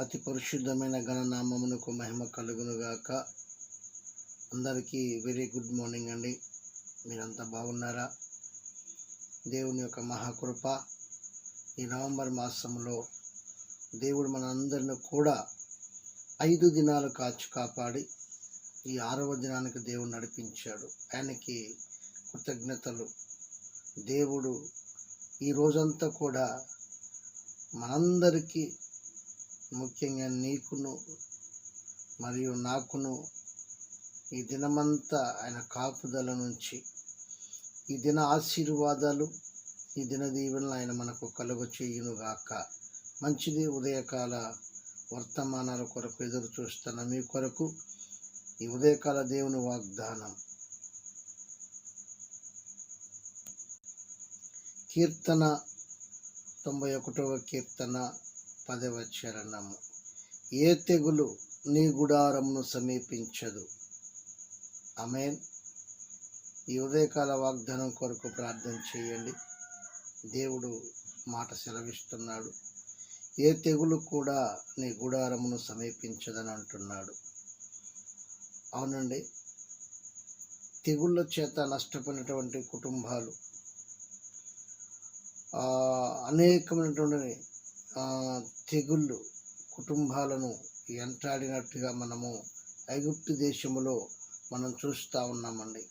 అతి పరిశుద్ధమైన గణనామమునకు మహిమ కలుగునుగాక. అందరికీ వెరీ గుడ్ మార్నింగ్ అండి. మీరంతా బాగున్నారా? దేవుని యొక్క మహాకృప ఈ నవంబర్ మాసంలో దేవుడు మనందరిని కూడా 5 దినాలు కాపాడి ఈ 6వ దినానికి దేవుడు నడిపించాడు. ఆయనకి కృతజ్ఞతలు. దేవుడు ఈ రోజంతా కూడా మనందరికీ, ముఖ్యంగా నీకును మరియు నాకును ఈ దినమంతా ఆయన కాపుదల నుంచి ఈ దిన ఆశీర్వాదాలు, ఈ దిన దీవెనలు ఆయన మనకు కలుగ చేయునుగాక. మంచిది. ఉదయకాల వర్తమానాల కొరకు ఎదురు చూస్తున్న మీ కొరకు ఈ ఉదయకాల దేవుని వాగ్దానం కీర్తన 91వ కీర్తన 10వ చరణము. ఏ తెగులు నీ గుడారమును సమీపించదు. ఆమేన్. ఈ ఉదయకాల వాగ్దానం కొరకు ప్రార్థన చేయండి. దేవుడు మాట సెలవిస్తున్నాడు. ఏ తెగులు కూడా నీ గుడారమును సమీపించదని అంటున్నాడు. అవునండి, తెగుళ్ళ చేత నష్టపోయినటువంటి కుటుంబాలు, అనేకమైనటువంటి తెగుళ్ళు కుటుంబాలను వెంటాడినట్టుగా మనము ఐగుప్తు దేశంలో మనం చూస్తూ ఉన్నామండి.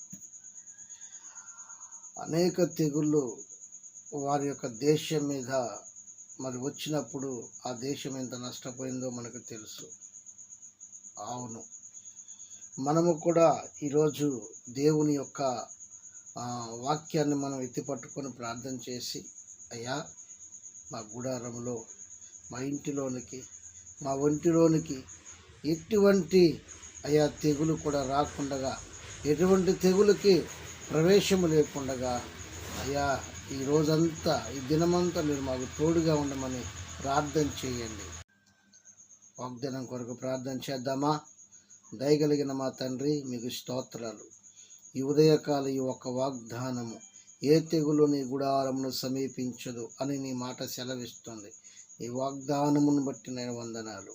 అనేక తెగుళ్ళు వారి యొక్క దేశం మీద మరి వచ్చినప్పుడు ఆ దేశం ఎంత నష్టపోయిందో మనకు తెలుసు. అవును, మనము కూడా ఈరోజు దేవుని యొక్క వాక్యాన్ని మనం ఎత్తిపట్టుకొని ప్రార్థన చేసి, అయ్యా మా గుడారంలో, మా ఇంటిలోనికి, మా ఒంటిలోనికి ఎటువంటి అయ్యా తెగులు కూడా రాకుండా, ఎటువంటి తెగులకి ప్రవేశము లేకుండా అయ్యా ఈ రోజంతా, ఈ దినమంతా మీరు మాకు తోడుగా ఉండమని ప్రార్థన చేయండి. వాగ్దానం కొరకు ప్రార్థన చేద్దామా? దయగలిగిన మా తండ్రి, మీకు స్తోత్రాలు. ఈ ఉదయకాల ఈ ఒక వాగ్దానము, ఏ తెగులు నీ గుడారమును సమీపించదు అని నీ మాట సెలవిస్తుంది. ఈ వాగ్దానమును బట్టి నేను వందనాలు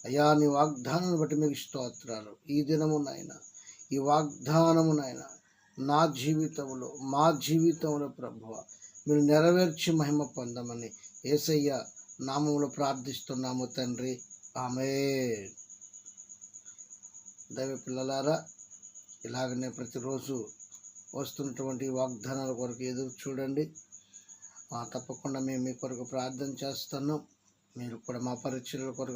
అయ్యా. నీ వాగ్దానాన్ని బట్టి మీకు స్తోత్రాలు. ఈ దినమునైనా, ఈ వాగ్దానమునైనా నా జీవితంలో, మా జీవితంలో ప్రభువ మీరు నెరవేర్చి మహిమ పొందమని యేసయ్య నామములో ప్రార్థిస్తున్నాము తండ్రి. ఆమేన్. దైవ పిల్లలారా, ఇలాగనే ప్రతిరోజు వస్తున్నటువంటి వాగ్దానాల కొరకు ఎదురు చూడండి. తప్పకుండా మేము మీ కొరకు ప్రార్థన చేస్తున్నాం. మీరు కూడా మా పరిచర్యల కొరకు